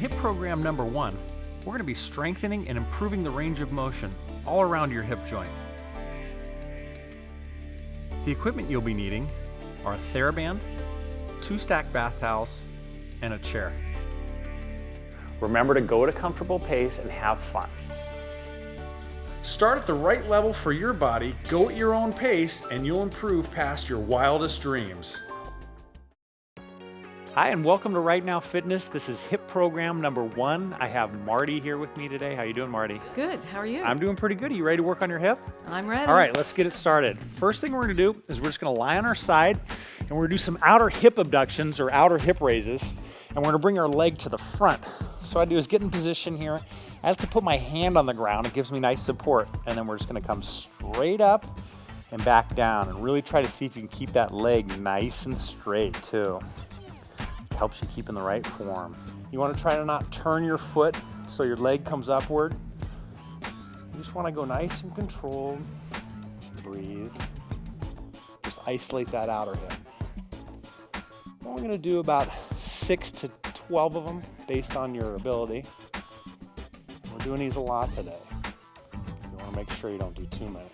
HIP program number 1, we're going to be strengthening and improving the range of motion all around your hip joint. The equipment you'll be needing are a TheraBand, 2 stacked bath towels, and a chair. Remember to go at a comfortable pace and have fun. Start at the right level for your body, go at your own pace, and you'll improve past your wildest dreams. Hi, and welcome to Wright Now Fitness. This is HIP program number 1. I have Marty here with me today. How you doing, Marty? Good. How are you? I'm doing pretty good. Are you ready to work on your hip? I'm ready. All right, let's get it started. First thing we're going to do is we're just going to lie on our side, and we're going to do some outer hip abductions or outer hip raises, and we're going to bring our leg to the front. So what I do is get in position here. I have to put my hand on the ground. It gives me nice support, and then we're just going to come straight up and back down, and really try to see if you can keep that leg nice and straight too. Helps you keep in the right form. You want to try to not turn your foot so your leg comes upward. You just want to go nice and controlled. Breathe. Just isolate that outer hip. We're going to do about 6 to 12 of them based on your ability. We're doing these a lot today, so you want to make sure you don't do too many.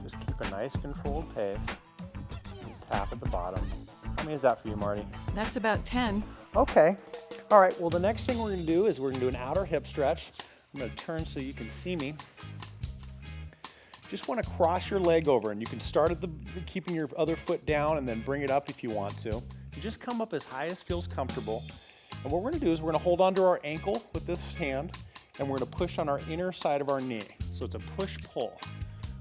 Just keep a nice controlled pace. Tap at the bottom. How many is that for you, Marty? That's about 10. Okay. All right, well, the next thing we're going to do is we're going to do an outer hip stretch. I'm going to turn so you can see me. Just want to cross your leg over, and you can start at keeping your other foot down and then bring it up if you want to. You just come up as high as feels comfortable. And what we're going to do is we're going to hold onto our ankle with this hand, and we're going to push on our inner side of our knee. So it's a push-pull.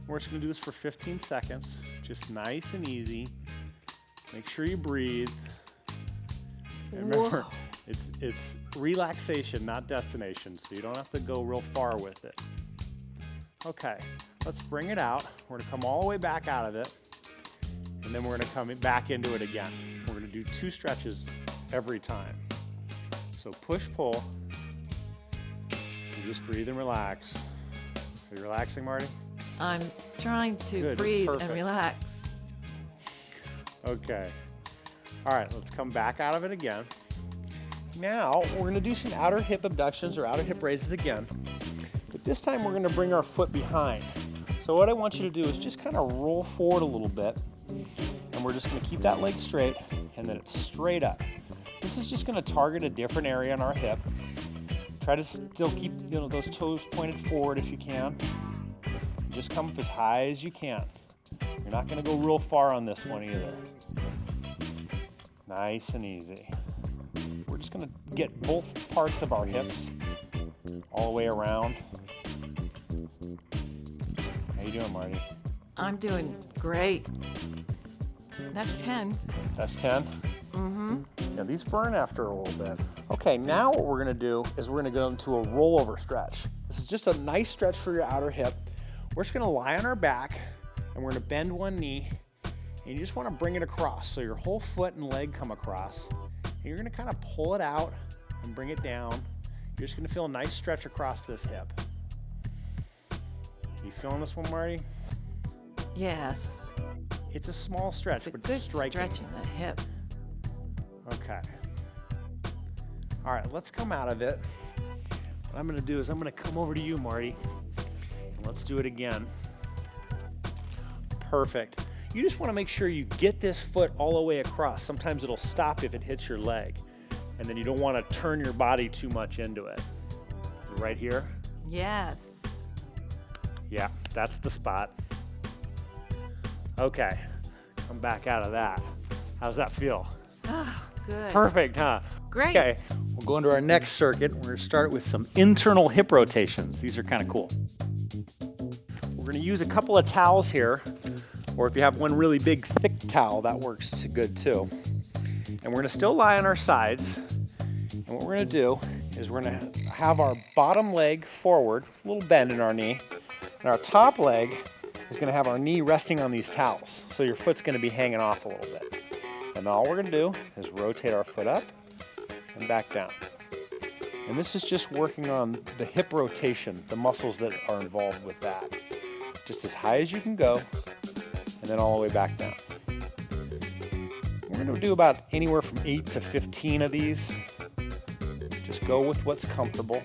We're just going to do this for 15 seconds, just nice and easy. Make sure you breathe. And remember, it's relaxation, not destination, so you don't have to go real far with it. Okay, let's bring it out. We're going to come all the way back out of it, and then we're going to come back into it again. We're going to do 2 stretches every time. So push-pull, and just breathe and relax. Are you relaxing, Marty? I'm trying to breathe and relax. Okay. All right, let's come back out of it again. Now, we're going to do some outer hip abductions or outer hip raises again. But this time, we're going to bring our foot behind. So what I want you to do is just kind of roll forward a little bit. And we're just going to keep that leg straight, and then it's straight up. This is just going to target a different area on our hip. Try to still keep those toes pointed forward if you can. Just come up as high as you can. You're not going to go real far on this one either. Nice and easy. We're just going to get both parts of our hips all the way around. How you doing, Marty? I'm doing great. That's 10. That's 10? Mm-hmm. Yeah, these burn after a little bit. Okay, now what we're going to do is we're going to go into a rollover stretch. This is just a nice stretch for your outer hip. We're just going to lie on our back, and we're going to bend one knee, and you just want to bring it across. So your whole foot and leg come across, and you're going to kind of pull it out and bring it down. You're just going to feel a nice stretch across this hip. You feeling this one, Marty? Yes. It's a small stretch, but it's striking. It's a good stretch in the hip. Okay. All right, let's come out of it. What I'm going to do is I'm going to come over to you, Marty. Let's do it again. Perfect. You just want to make sure you get this foot all the way across. Sometimes it'll stop if it hits your leg, and then you don't want to turn your body too much into it. Right here? Yes. Yeah, that's the spot. Okay, come back out of that. How's that feel? Oh, good. Perfect, huh? Great. Okay, we'll go into our next circuit. We're going to start with some internal hip rotations. These are kind of cool. We're going to use a couple of towels here, or if you have one really big, thick towel, that works good too. And we're going to still lie on our sides. And what we're going to do is we're going to have our bottom leg forward, a little bend in our knee, and our top leg is going to have our knee resting on these towels. So your foot's going to be hanging off a little bit. And all we're going to do is rotate our foot up and back down. And this is just working on the hip rotation, the muscles that are involved with that. Just as high as you can go, and then all the way back down. We're We're gonna do about anywhere from 8 to 15 of these. Just go with what's comfortable.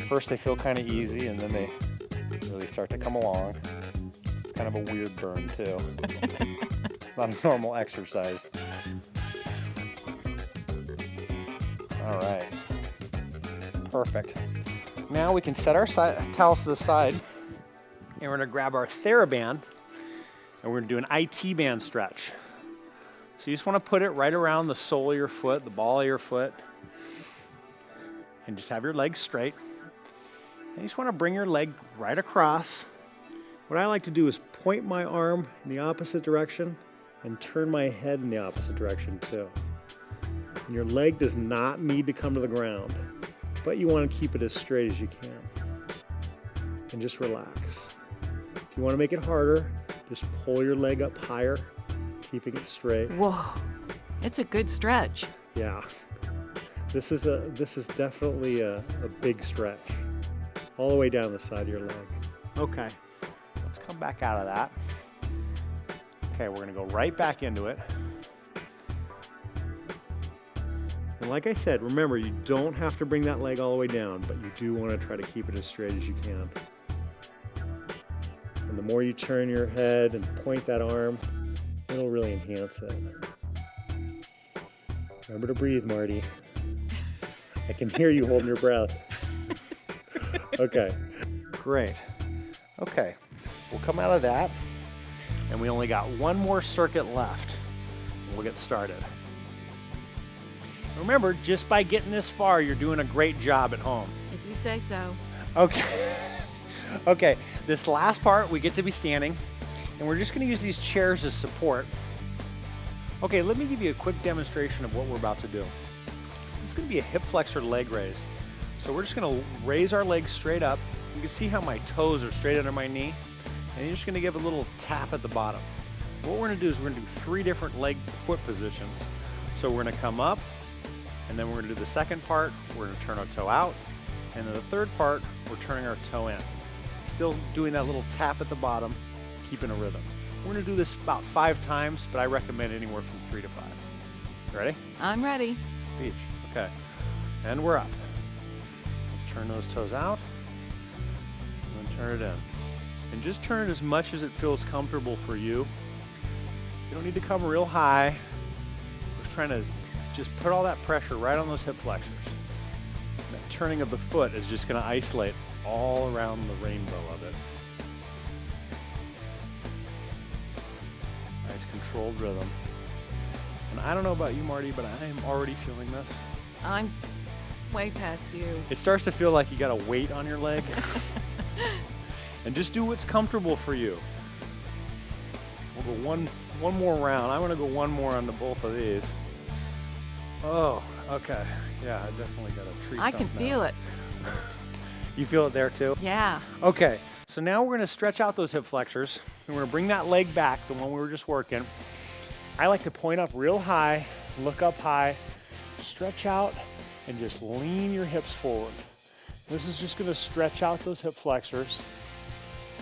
First they feel kind of easy and then they really start to come along. It's kind of a weird burn too. It's not a normal exercise. All right, perfect. Now we can set our towels to the side and we're gonna grab our TheraBand and we're gonna do an IT band stretch. So you just wanna put it right around the sole of your foot, the ball of your foot, and just have your legs straight. And you just wanna bring your leg right across. What I like to do is point my arm in the opposite direction and turn my head in the opposite direction too. And your leg does not need to come to the ground, but you wanna keep it as straight as you can. And just relax. If you wanna make it harder, just pull your leg up higher, keeping it straight. Whoa, it's a good stretch. Yeah, this is definitely a big stretch, all the way down the side of your leg. Okay, let's come back out of that. Okay, we're gonna go right back into it. And like I said, remember, you don't have to bring that leg all the way down, but you do want to try to keep it as straight as you can. And the more you turn your head and point that arm, it'll really enhance it. Remember to breathe, Marty. I can hear you holding your breath. Okay, great. Okay, we'll come out of that, and we only got one more circuit left. We'll get started. Remember, just by getting this far, you're doing a great job at home. If you say so. Okay. Okay, this last part, we get to be standing, and we're just gonna use these chairs as support. Okay, let me give you a quick demonstration of what we're about to do. This is gonna be a hip flexor leg raise. So we're just gonna raise our legs straight up. You can see how my toes are straight under my knee, and you're just gonna give a little tap at the bottom. What we're gonna do is we're gonna do 3 different foot positions. So we're gonna come up, and then we're gonna do the second part, we're gonna turn our toe out, and then the third part, we're turning our toe in. Still doing that little tap at the bottom, keeping a rhythm. We're gonna do this about 5 times, but I recommend anywhere from 3 to 5. Ready? I'm ready. Beach, okay. And we're up. Let's turn those toes out, and then turn it in. And just turn it as much as it feels comfortable for you. You don't need to come real high. We're trying to just put all that pressure right on those hip flexors. And that turning of the foot is just gonna isolate all around the rainbow of it. Nice controlled rhythm. And I don't know about you, Marty, but I am already feeling this. I'm way past you. It starts to feel like you got a weight on your leg. And just do what's comfortable for you. We'll go one more round. I want to go one more on both of these. Oh, okay. Yeah, I definitely got a tree I stump can now. feel it. You feel it there too? Yeah. Okay, so now we're gonna stretch out those hip flexors, and we're gonna bring that leg back, the one we were just working. I like to point up real high, look up high, stretch out, and just lean your hips forward. This is just gonna stretch out those hip flexors.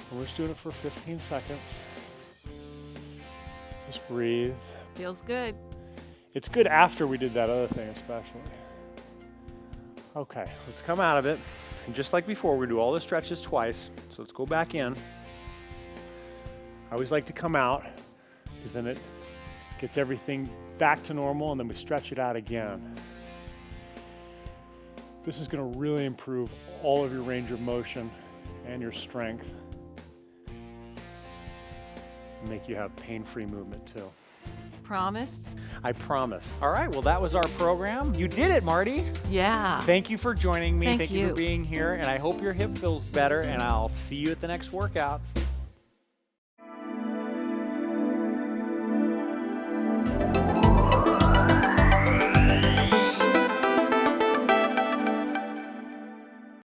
And we're just doing it for 15 seconds. Just breathe. Feels good. It's good after we did that other thing, especially. Okay, let's come out of it. And just like before, we're gonna do all the stretches twice. So let's go back in. I always like to come out, because then it gets everything back to normal, and then we stretch it out again. This is gonna really improve all of your range of motion and your strength. And make you have pain-free movement too. Promise? I promise. All right, well, that was our program. You did it, Marty. Yeah. Thank you for joining me. Thank you you. for being here, and I hope your hip feels better, and I'll see you at the next workout.